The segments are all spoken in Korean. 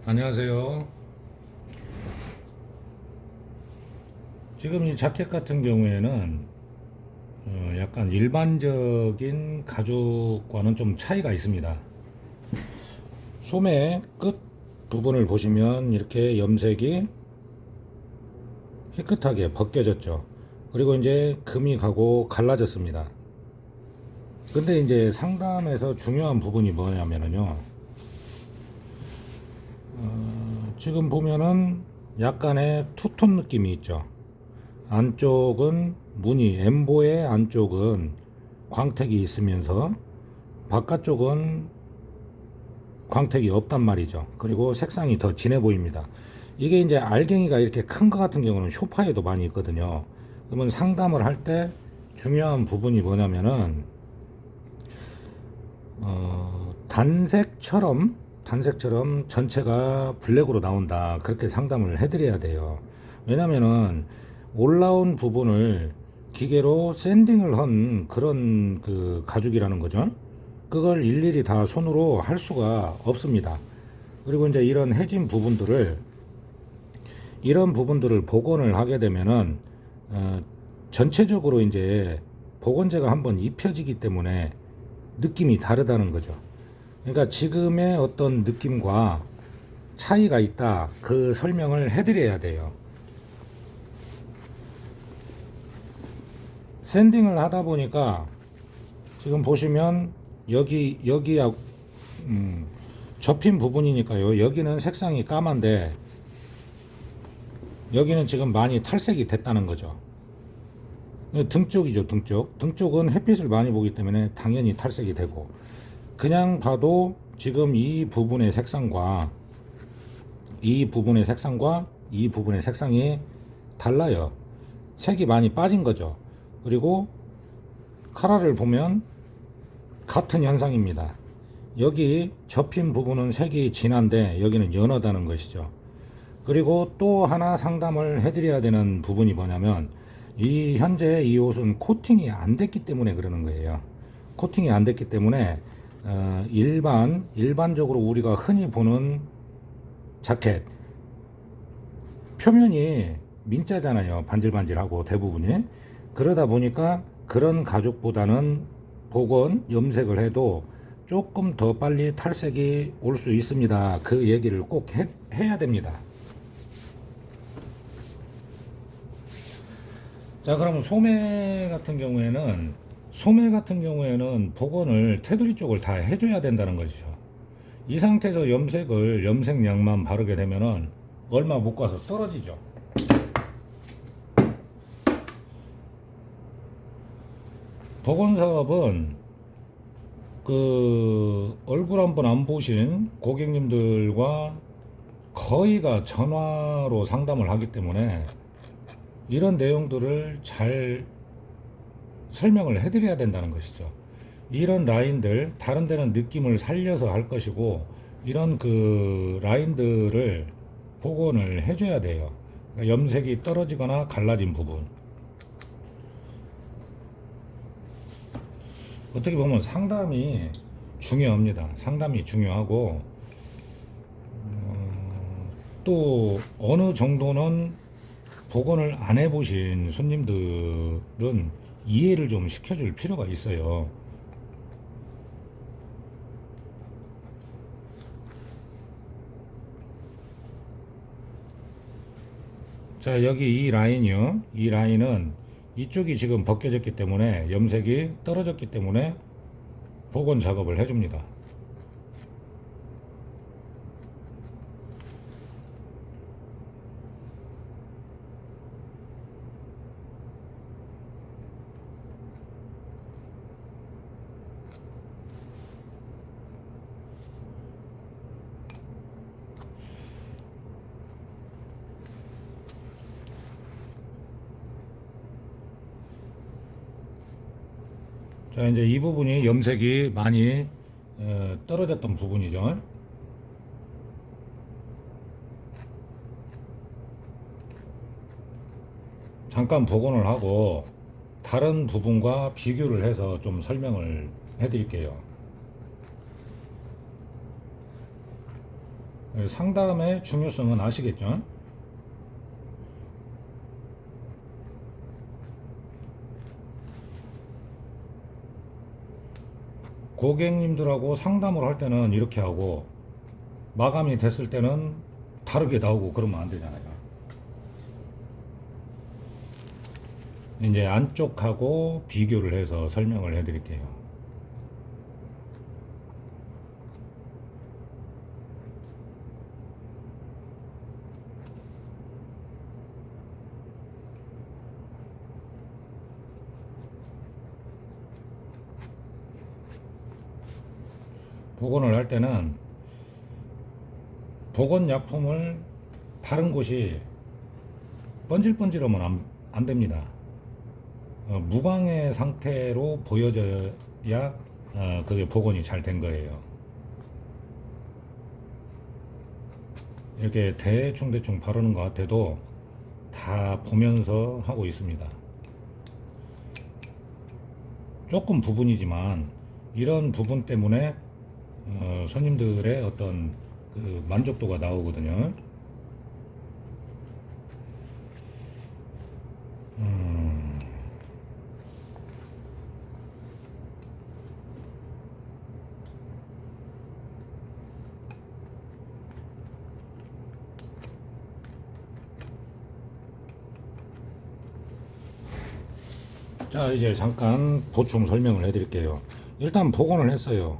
안녕하세요. 지금 이 자켓 같은 경우에는 약간 일반적인 가죽과는 좀 차이가 있습니다. 소매 끝 부분을 보시면 이렇게 염색이 희끗하게 벗겨졌죠. 그리고 이제 금이 가고 갈라졌습니다. 근데 이제 상담에서 중요한 부분이 뭐냐면요. 지금 보면은 약간의 투톤 느낌이 있죠. 안쪽은 무늬, 엠보의 안쪽은 광택이 있으면서 바깥쪽은 광택이 없단 말이죠. 그리고 색상이 더 진해 보입니다. 이게 이제 알갱이가 이렇게 큰 것 같은 경우는 쇼파에도 많이 있거든요. 그러면 상담을 할 때 중요한 부분이 뭐냐면은 단색처럼 전체가 블랙으로 나온다. 그렇게 상담을 해드려야 돼요. 왜냐면은 올라온 부분을 기계로 샌딩을 한 그런 그 가죽이라는 거죠. 그걸 일일이 다 손으로 할 수가 없습니다. 그리고 이제 이런 부분들을 복원을 하게 되면은 전체적으로 이제 복원제가 한번 입혀지기 때문에 느낌이 다르다는 거죠. 그러니까 지금의 어떤 느낌과 차이가 있다. 그 설명을 해드려야 돼요. 샌딩을 하다 보니까 지금 보시면 여기 접힌 부분이니까요. 여기는 색상이 까만데 여기는 지금 많이 탈색이 됐다는 거죠. 등 쪽이죠, 등 쪽. 등 쪽은 햇빛을 많이 보기 때문에 당연히 탈색이 되고, 그냥 봐도 지금 이 부분의 색상이 달라요. 색이 많이 빠진 거죠. 그리고 카라를 보면 같은 현상입니다. 여기 접힌 부분은 색이 진한데 여기는 연하다는 것이죠. 그리고 또 하나 상담을 해드려야 되는 부분이 뭐냐면 현재 이 옷은 코팅이 안 됐기 때문에 그러는 거예요. 코팅이 안 됐기 때문에 일반적으로 우리가 흔히 보는 자켓 표면이 민자잖아요. 반질반질하고 대부분이. 그러다 보니까 그런 가죽보다는 복원, 염색을 해도 조금 더 빨리 탈색이 올 수 있습니다. 그 얘기를 꼭 해야 됩니다. 자, 그러면 소매 같은 경우에는 복원을 테두리 쪽을 다 해줘야 된다는 것이죠. 이 상태에서 염색약만 바르게 되면은 얼마 못 가서 떨어지죠. 복원 사업은 그 얼굴 한번 안 보신 고객님들과 거의가 전화로 상담을 하기 때문에 이런 내용들을 잘 설명을 해드려야 된다는 것이죠. 이런 라인들, 다른 데는 느낌을 살려서 할 것이고, 이런 그 라인들을 복원을 해줘야 돼요. 그러니까 염색이 떨어지거나 갈라진 부분. 어떻게 보면 상담이 중요합니다. 상담이 중요하고, 또 어느 정도는 복원을 안 해보신 손님들은 이해를 좀 시켜줄 필요가 있어요. 자, 여기 이 라인이요. 이 라인은 이쪽이 지금 벗겨졌기 때문에 염색이 떨어졌기 때문에 복원 작업을 해줍니다. 자, 이제 이 부분이 염색이 많이 떨어졌던 부분이죠. 잠깐 복원을 하고 다른 부분과 비교를 해서 좀 설명을 해 드릴게요. 상담의 중요성은 아시겠죠? 고객님들하고 상담을 할 때는 이렇게 하고 마감이 됐을 때는 다르게 나오고 그러면 안 되잖아요. 이제 안쪽하고 비교를 해서 설명을 해 드릴게요. 복원을 할 때는 복원 약품을 바른 곳이 번질번질하면 안 됩니다. 무광의 상태로 보여져야 그게 복원이 잘 된 거예요. 이렇게 대충 바르는 것 같아도 다 보면서 하고 있습니다. 조금 부분이지만 이런 부분 때문에 손님들의 어떤 그 만족도가 나오거든요. 자, 이제 잠깐 보충 설명을 해드릴게요. 일단 복원을 했어요.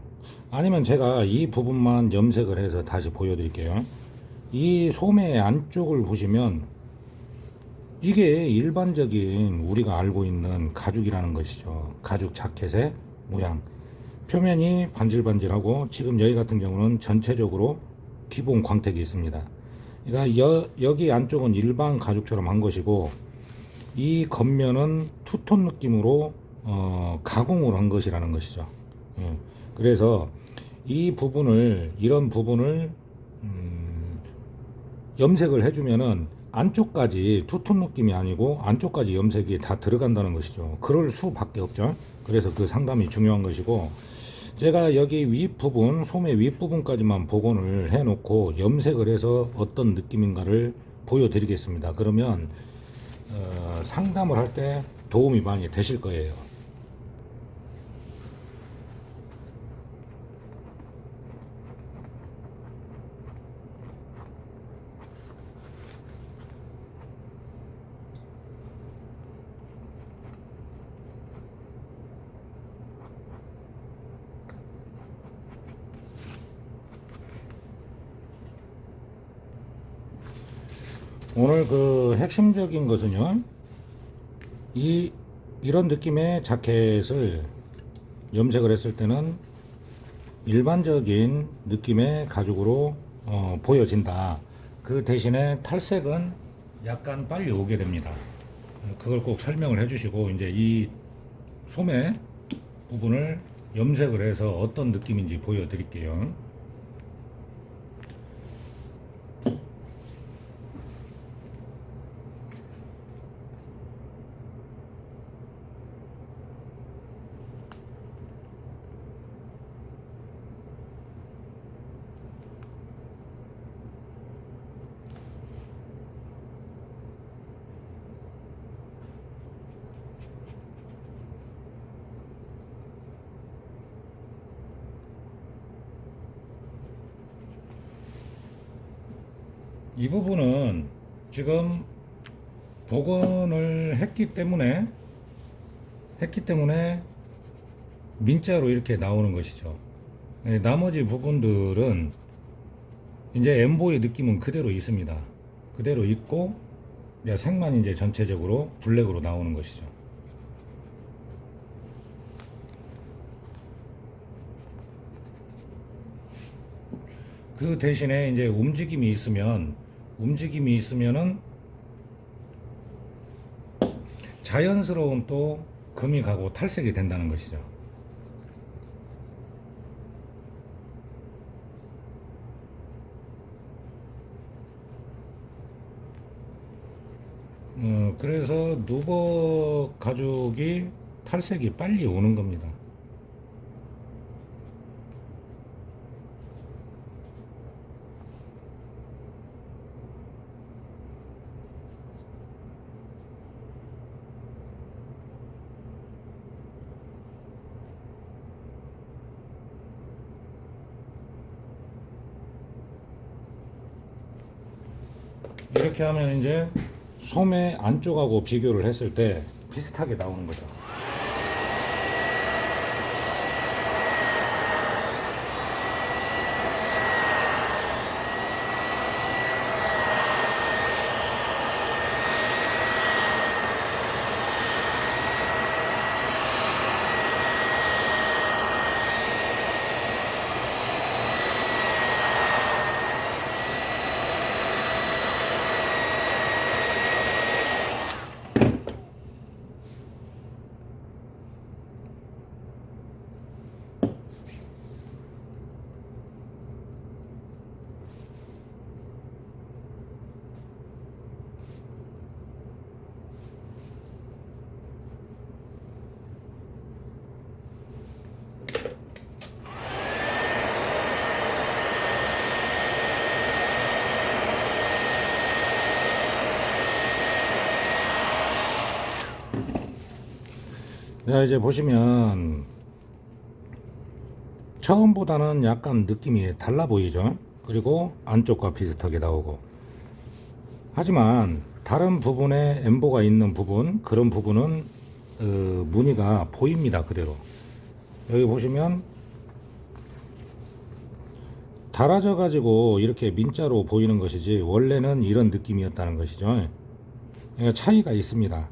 아니면 제가 이 부분만 염색을 해서 다시 보여드릴게요. 이 소매 안쪽을 보시면 이게 일반적인 우리가 알고 있는 가죽이라는 것이죠. 가죽 자켓의 모양. 표면이 반질반질하고 지금 여기 같은 경우는 전체적으로 기본 광택이 있습니다. 그러니까 여기 안쪽은 일반 가죽처럼 한 것이고 이 겉면은 투톤 느낌으로 가공을 한 것이라는 것이죠. 예. 그래서 이 부분을 이런 부분을 염색을 해주면은 안쪽까지 투톤 느낌이 아니고 안쪽까지 염색이 다 들어간다는 것이죠. 그럴 수밖에 없죠. 그래서 그 상담이 중요한 것이고 제가 여기 윗부분 소매 윗부분까지만 복원을 해 놓고 염색을 해서 어떤 느낌인가를 보여드리겠습니다. 그러면 상담을 할 때 도움이 많이 되실 거예요. 오늘 그 핵심적인 것은요, 이런 느낌의 자켓을 염색을 했을 때는 일반적인 느낌의 가죽으로 보여진다. 그 대신에 탈색은 약간 빨리 오게 됩니다. 그걸 꼭 설명을 해주시고 이제 이 소매 부분을 염색을 해서 어떤 느낌인지 보여드릴게요. 이 부분은 지금 복원을 했기 때문에 민자로 이렇게 나오는 것이죠. 나머지 부분들은 이제 엠보의 느낌은 그대로 있습니다. 그대로 있고 이제 색만 이제 전체적으로 블랙으로 나오는 것이죠. 그 대신에 이제 움직임이 있으면은 자연스러운 또 금이 가고 탈색이 된다는 것이죠. 그래서 누버 가죽이 탈색이 빨리 오는 겁니다. 이렇게 하면 이제 소매 안쪽하고 비교를 했을 때 비슷하게 나오는 거죠. 자, 이제 보시면 처음보다는 약간 느낌이 달라 보이죠. 그리고 안쪽과 비슷하게 나오고, 하지만 다른 부분에 엠보가 있는 부분, 그런 부분은 무늬가 보입니다. 그대로 여기 보시면 달아져 가지고 이렇게 민자로 보이는 것이지 원래는 이런 느낌이었다는 것이죠. 그러니까 차이가 있습니다.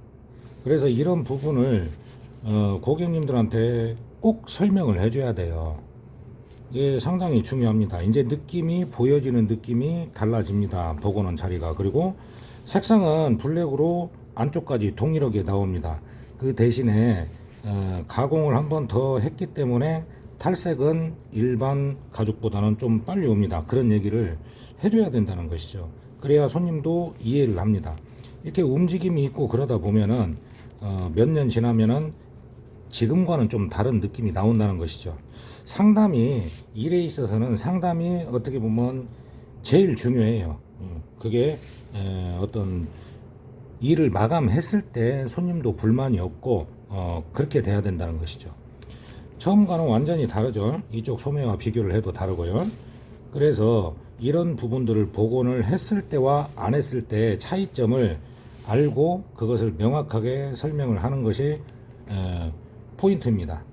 그래서 이런 부분을 고객님들한테 꼭 설명을 해줘야 돼요. 이게 상당히 중요합니다. 이제 느낌이 보여지는 느낌이 달라집니다. 보고는 자리가. 그리고 색상은 블랙으로 안쪽까지 동일하게 나옵니다. 그 대신에 가공을 한 번 더 했기 때문에 탈색은 일반 가죽보다는 좀 빨리 옵니다. 그런 얘기를 해줘야 된다는 것이죠. 그래야 손님도 이해를 합니다. 이렇게 움직임이 있고 그러다 보면은 몇 년 지나면은 지금과는 좀 다른 느낌이 나온다는 것이죠. 상담이, 일에 있어서는 상담이 어떻게 보면 제일 중요해요. 그게 어떤 일을 마감했을 때 손님도 불만이 없고 그렇게 돼야 된다는 것이죠. 처음과는 완전히 다르죠. 이쪽 소매와 비교를 해도 다르고요. 그래서 이런 부분들을 복원을 했을 때와 안 했을 때 차이점을 알고 그것을 명확하게 설명을 하는 것이 포인트입니다.